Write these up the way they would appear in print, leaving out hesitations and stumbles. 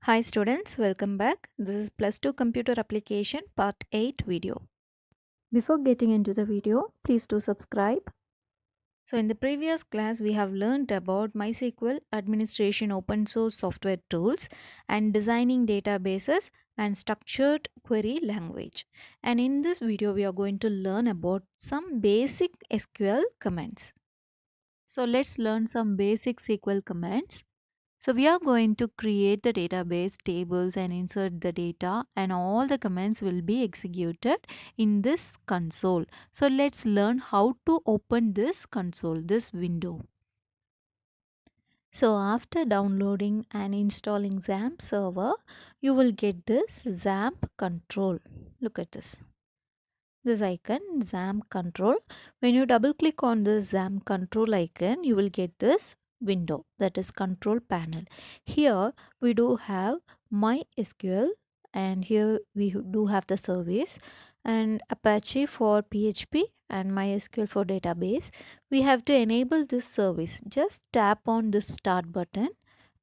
Hi students, welcome back. This is Plus 2 Computer Application Part 8 video. Before getting into the video, please do subscribe. So in the previous class, we have learned about MySQL administration open source software tools and designing databases and structured query language. And in this video, we are going to learn about some basic SQL commands. So let's learn some basic SQL commands. So we are going to create the database tables and insert the data, and all the commands will be executed in this console. So let's learn how to open this console, this window. So after downloading and installing XAMPP server, you will get this XAMPP control. Look at this icon, XAMPP control. When you double click on the XAMPP control icon, you will get this window, that is control panel. Here we do have MySQL, and here we do have the service, and Apache for PHP and MySQL for database. We have to enable this service. Just tap on this start button,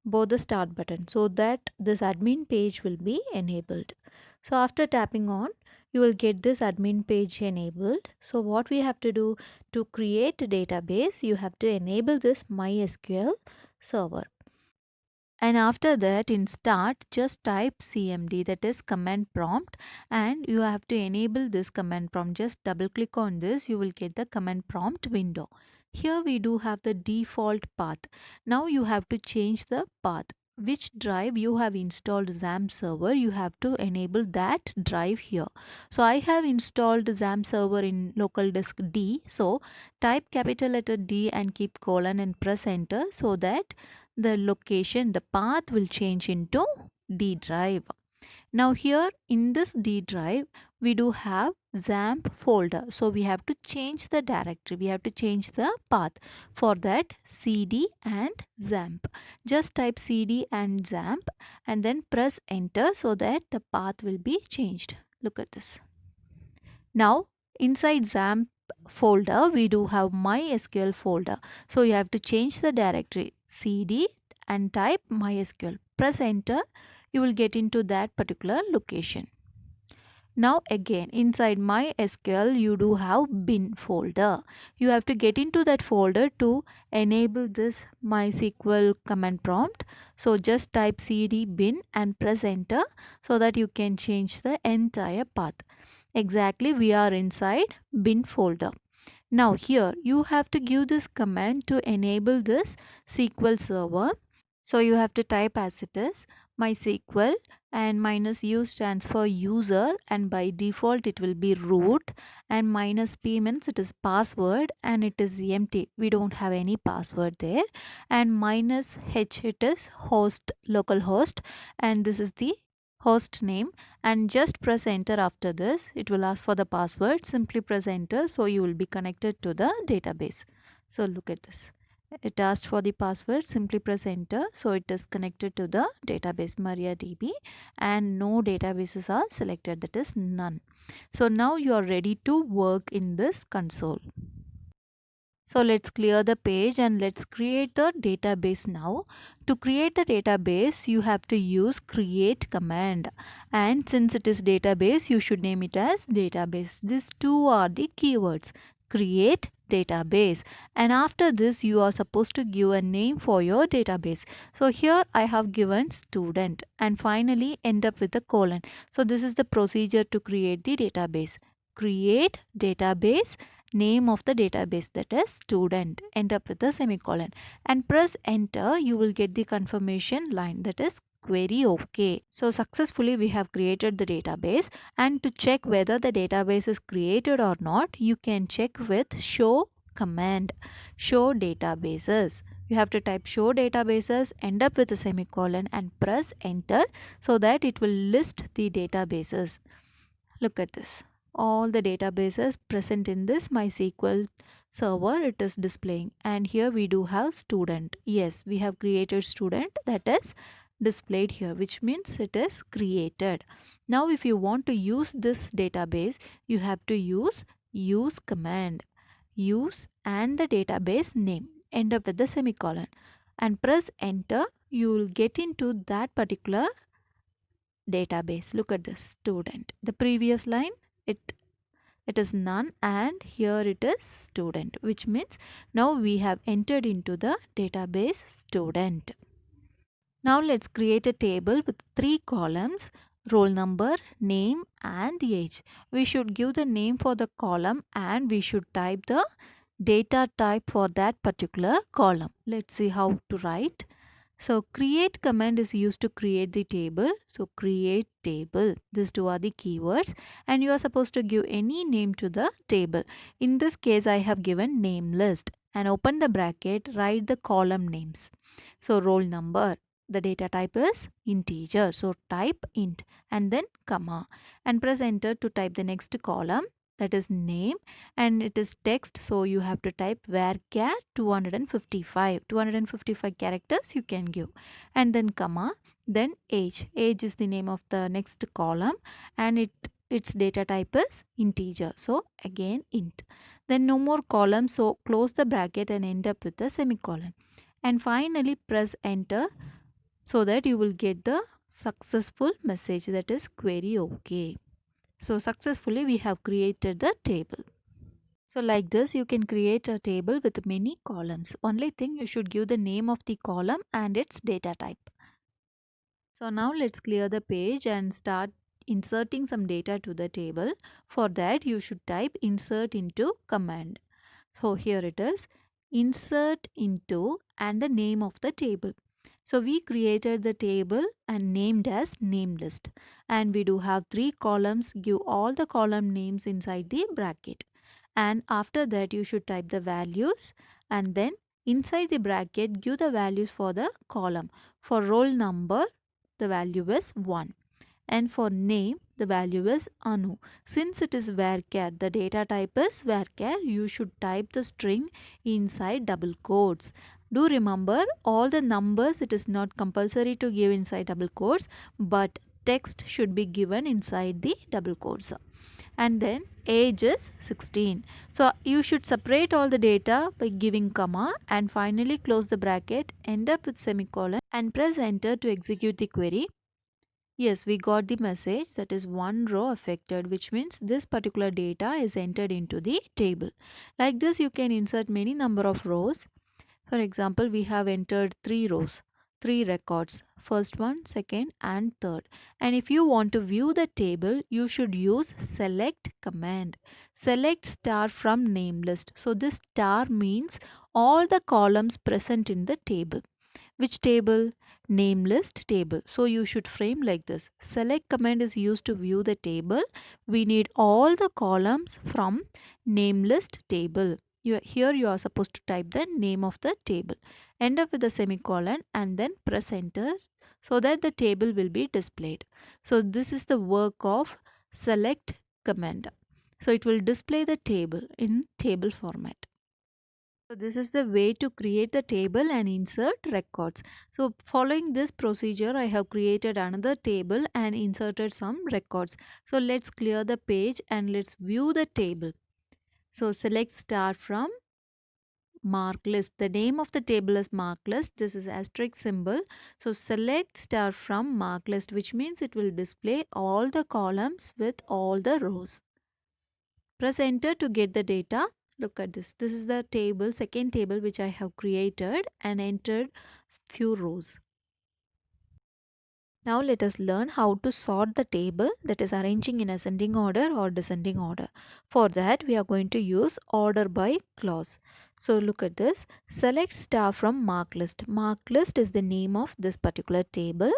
both the start button, so that this admin page will be enabled. So after tapping on, you will get this admin page enabled. So what we have to do to create a database, you have to enable this MySQL server. And after that, in start, just type cmd, that is command prompt, and you have to enable this command prompt. Just double click on this, you will get the command prompt window. Here we do have the default path. Now you have to change the path. Which drive you have installed XAMPP server, you have to enable that drive here. So I have installed XAMPP server in local disk D. So type capital letter D and keep colon and press enter, so that the location, the path will change into D drive. Now here in this D drive, we do have XAMPP folder. So we have to change the directory. We have to change the path. For that, CD and XAMPP. Just type CD and XAMPP and then press enter, so that the path will be changed. Look at this. Now inside XAMPP folder, we do have MySQL folder. So you have to change the directory CD and type MySQL. Press enter. You will get into that particular location. Now again, inside MySQL, you do have bin folder. You have to get into that folder to enable this MySQL command prompt. So just type cd bin and press enter, so that you can change the entire path. Exactly, we are inside bin folder. Now here you have to give this command to enable this SQL server. So you have to type as it is MySQL, and -u stands for user, and by default it will be root, and -p means it is password and it is empty. We don't have any password there, and -h it is host, local host, and this is the host name. And just press enter. After this, it will ask for the password. Simply press enter, so you will be connected to the database. So look at this. It asked for the password. Simply press enter, so it is connected to the database MariaDB, and no databases are selected, that is none. So now you are ready to work in this console. So let's clear the page and let's create the database now. To create the database, you have to use create command. And since it is database, you should name it as database. These two are the keywords. Create database. And after this, you are supposed to give a name for your database. So here I have given student, and finally end up with a colon. So this is the procedure to create the database. Create database, name of the database, that is student, end up with a semicolon, and press enter. You will get the confirmation line, that is query OK. So successfully we have created the database, and to check whether the database is created or not, you can check with show command. Show databases. You have to type show databases, end up with a semicolon, and press enter, so that it will list the databases. Look at this. All the databases present in this MySQL server, it is displaying. And here we do have student. Yes, we have created student, that is displayed here, which means it is created. Now if you want to use this database, you have to use command. Use and the database name, end up with the semicolon, and press enter. You will get into that particular database. Look at this, student. The previous line, it it is none, and here it is student, which means now we have entered into the database student. Now let's create a table with 3 columns: roll number, name and age. We should give the name for the column and we should type the data type for that particular column. Let's see how to write. So create command is used to create the table. So create table. These two are the keywords and you are supposed to give any name to the table. In this case I have given name list and open the bracket, write the column names. So roll number, the data type is integer. So type int and then comma and press enter to type the next column, that is name, and it is text, so you have to type varchar 255 characters you can give, and then comma, then age is the name of the next column and its data type is integer, so again int. Then no more columns, so close the bracket and end up with a semicolon, and finally press enter so that you will get the successful message, that is query okay. So successfully we have created the table. So like this you can create a table with many columns. Only thing, you should give the name of the column and its data type. So now let's clear the page and start inserting some data to the table. For that you should type insert into command. So here it is, insert into and the name of the table. So we created the table and named as name list, and we do have 3 columns. Give all the column names inside the bracket, and after that you should type the values, and then inside the bracket give the values for the column. For roll number the value is 1, and for name the value is Anu. Since it is varchar, the data type is varchar, you should type the string inside double quotes. Do remember, all the numbers it is not compulsory to give inside double quotes, but text should be given inside the double quotes. And then age is 16. So you should separate all the data by giving comma and finally close the bracket, end up with semicolon and press enter to execute the query. Yes, we got the message, that is one row affected, which means this particular data is entered into the table. Like this you can insert many number of rows. For example, we have entered 3 rows, 3 records, first one, second and third. And if you want to view the table, you should use select command. Select star from name list. So this star means all the columns present in the table. Which table? Name list table. So you should frame like this. Select command is used to view the table. We need all the columns from name list table. Here you are supposed to type the name of the table. End up with a semicolon and then press enter so that the table will be displayed. So this is the work of select command. So it will display the table in table format. So this is the way to create the table and insert records. So following this procedure, I have created another table and inserted some records. So let's clear the page and let's view the table. So select star from mark list. The name of the table is mark list. This is asterisk symbol. So select star from mark list, which means it will display all the columns with all the rows. Press enter to get the data. Look at this. This is the table, second table which I have created and entered few rows. Now let us learn how to sort the table, that is arranging in ascending order or descending order. For that we are going to use order by clause. So look at this. Select star from mark list. Mark list is the name of this particular table.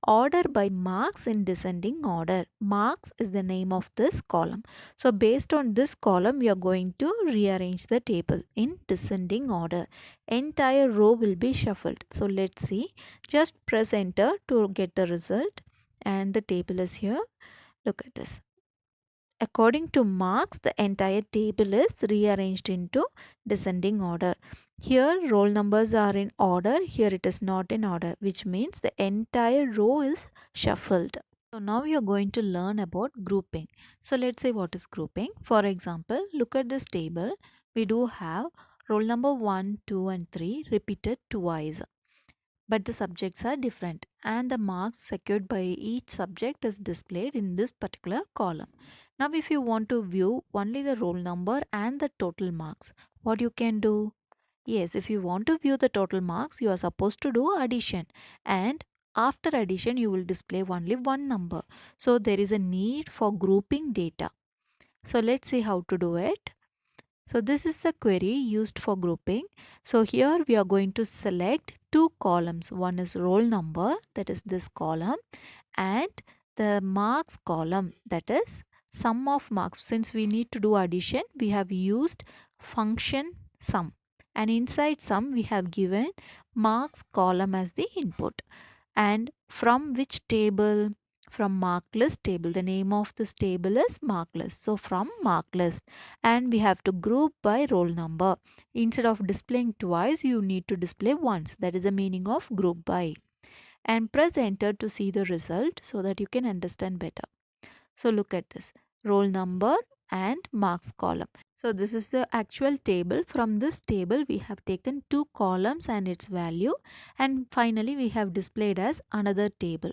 Order by marks in descending order. Marks is the name of this column. So based on this column, we are going to rearrange the table in descending order. Entire row will be shuffled. So let's see. Just press enter to get the result. And the table is here. Look at this. According to marks, the entire table is rearranged into descending order. Here roll numbers are in order, here it is not in order, which means the entire row is shuffled. So now we are going to learn about grouping. So let's say what is grouping. For example, look at this table. We do have roll number 1, 2 and 3 repeated twice. but the subjects are different and the marks secured by each subject is displayed in this particular column. Now if you want to view only the roll number and the total marks, what you can do? Yes, if you want to view the total marks, you are supposed to do addition, and after addition you will display only one number. So there is a need for grouping data. So let's see how to do it. So this is the query used for grouping. So here we are going to select two columns. One is roll number, that is this column, and the marks column, that is sum of marks. Since we need to do addition, we have used function sum, and inside sum we have given marks column as the input. And from which table? From mark list table. The name of this table is mark list. So from mark list, and we have to group by roll number. Instead of displaying twice, you need to display once. That is the meaning of group by. And press enter to see the result so that you can understand better. So look at this, roll number and marks column. So this is the actual table. From this table we have taken two columns and its value, and finally we have displayed as another table.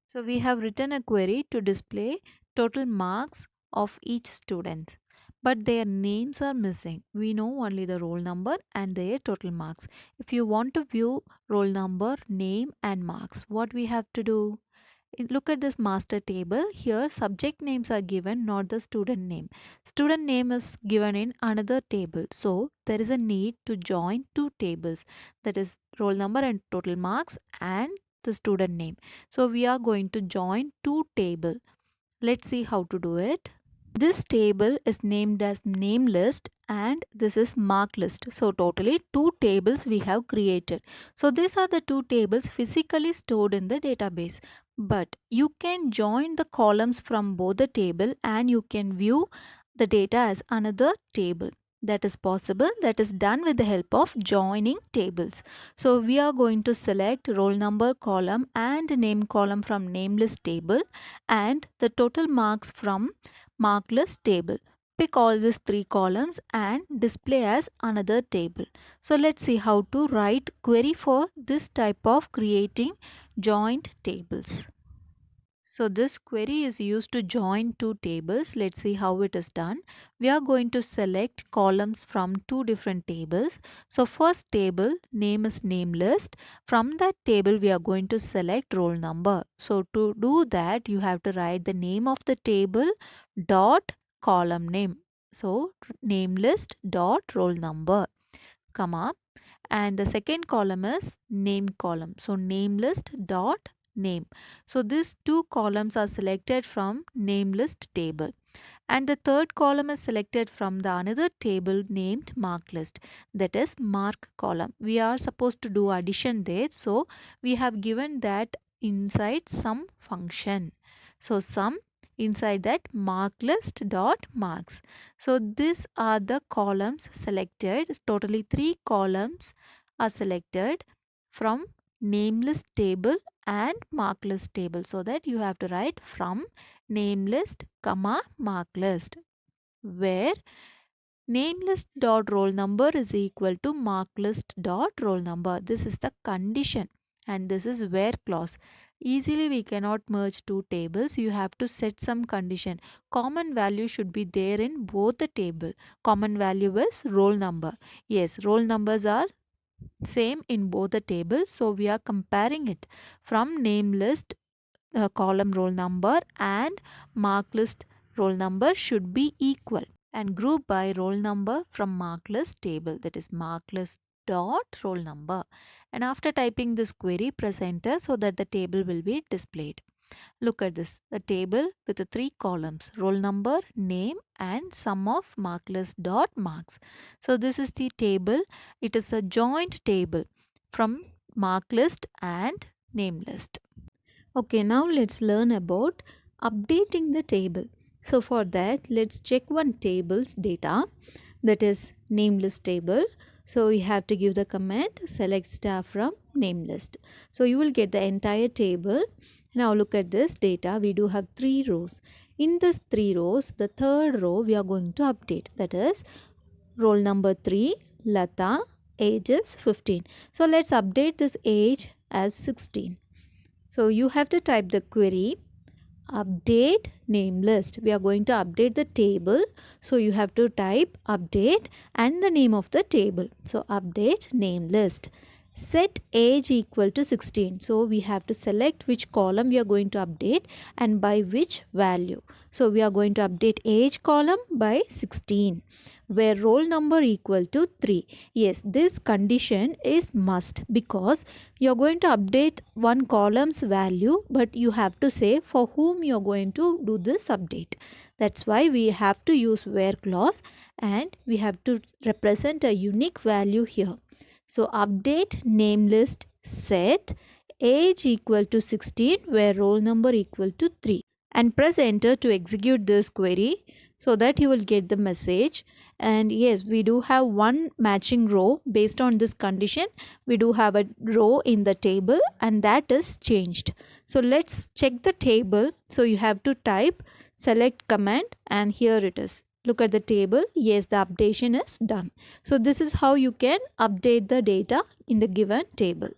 So we have written a query to display total marks of each student, but their names are missing. We know only the roll number and their total marks. If you want to view roll number, name and marks, what we have to do? Look at this master table. Here subject names are given, not the student name. Student name is given in another table. So there is a need to join two tables, that is roll number and total marks and the student name. So we are going to join two tables. Let's see how to do it. This table is named as name list and this is mark list. So totally two tables we have created. So these are the two tables physically stored in the database. But you can join the columns from both the table and you can view the data as another table. That is possible. That is done with the help of joining tables. So we are going to select roll number column and name column from name list table and the total marks from mark list table. Pick all these three columns and display as another table. So let's see how to write query for this type of creating joined tables. So this query is used to join two tables. Let's see how it is done. We are going to select columns from two different tables. So first table name is name list. From that table we are going to select roll number. So to do that you have to write the name of the table dot column name. So name list dot roll number, comma, and the second column is name column. So name list dot name. So these two columns are selected from name list table, and the third column is selected from the another table named mark list, that is mark column. We are supposed to do addition there, so we have given that inside sum function. So sum inside that mark list dot marks. So these are the columns selected. Totally three columns are selected from name list table and mark list table, so that you have to write from name list comma mark list, where name list dot roll number is equal to mark list dot roll number. This is the condition and this is where clause. Easily we cannot merge two tables. You have to set some condition. Common value should be there in both the table. Common value is roll number. Yes, roll numbers are same in both the tables, so we are comparing it from name list column roll number and mark list roll number should be equal, and group by roll number from mark list table, that is mark list dot roll number. And after typing this query, press enter so that the table will be displayed. Look at this, the table with the three columns, roll number, name and sum of mark list dot marks. So this is the table. It is a joint table from mark list and name list. Okay, now let's learn about updating the table. So for that, let's check one table's data, that is name list table. So we have to give the command select star from name list. So you will get the entire table. Now look at this data. We do have three rows. In this three rows, the third row we are going to update, that is roll number 3 Lata, age is 15. So let's update this age as 16. So you have to type the query update name list. We are going to update the table, so you have to type update and the name of the table. So update name list, set age equal to 16. So we have to select which column we are going to update and by which value. So we are going to update age column by 16, where roll number equal to 3. Yes, this condition is must because you are going to update one column's value, but you have to say for whom you are going to do this update. That's why we have to use where clause and we have to represent a unique value here. So update name list set age equal to 16 where roll number equal to 3, and press enter to execute this query so that you will get the message. And yes, we do have one matching row based on this condition. We do have a row in the table and that is changed. So let's check the table. So you have to type select command and here it is. Look at the table. Yes, the updation is done. So this is how you can update the data in the given table.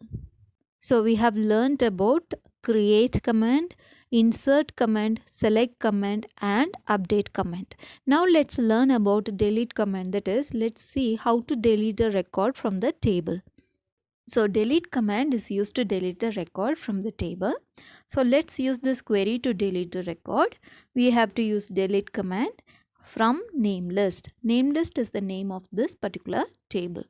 So we have learned about create command, insert command, select command and update command. Now let's learn about delete command. That is, let's see how to delete the record from the table. So delete command is used to delete the record from the table. So let's use this query to delete the record. We have to use delete command from name list. Name list is the name of this particular table,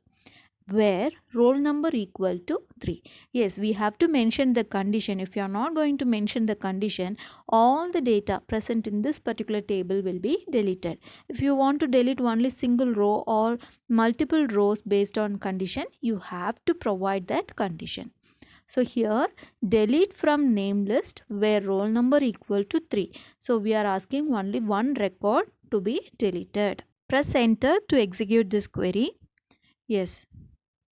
where roll number equal to 3. Yes, we have to mention the condition. If you are not going to mention the condition, all the data present in this particular table will be deleted. If you want to delete only single row or multiple rows based on condition, you have to provide that condition. So here delete from name list where roll number equal to 3. So we are asking only one record to be deleted. Press enter to execute this query. Yes,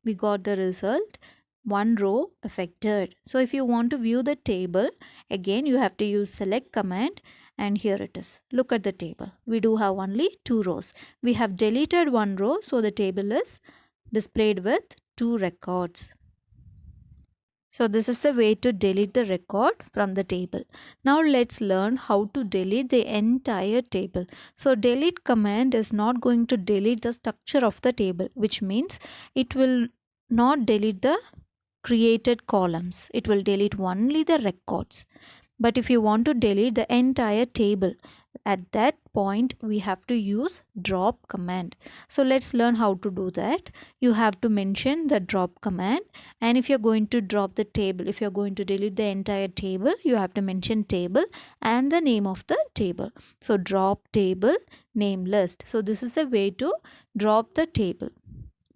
we got the result, one row affected. So if you want to view the table, again you have to use select command and here it is. Look at the table. We do have only 2 rows. We have deleted one row, so the table is displayed with 2 records. So this is the way to delete the record from the table. Now let's learn how to delete the entire table. So delete command is not going to delete the structure of the table, which means it will not delete the created columns. It will delete only the records. But if you want to delete the entire table, at that point we have to use drop command. So let's learn how to do that. You have to mention the drop command, and if you're going to drop the table, if you're going to delete the entire table, you have to mention table and the name of the table. So drop table name list. So this is the way to drop the table.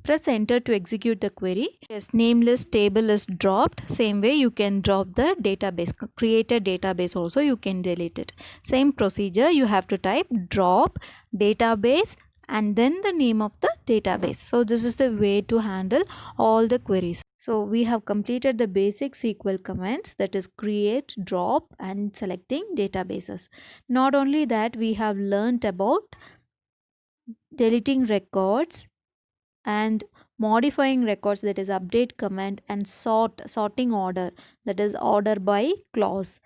Press enter to execute the query. Yes, name list table is dropped. Same way you can drop the database. Create a database also, you can delete it. Same procedure, you have to type drop database and then the name of the database. So this is the way to handle all the queries. So we have completed the basic SQL commands, that is create, drop and selecting databases. Not only that, we have learnt about deleting records and modifying records, that is update command, and sorting order, that is order by clause,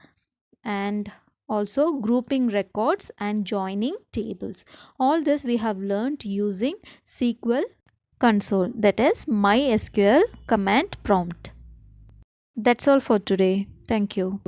and also grouping records and joining tables. All this we have learned using SQL console, that is MySQL command prompt. That's all for today. Thank you.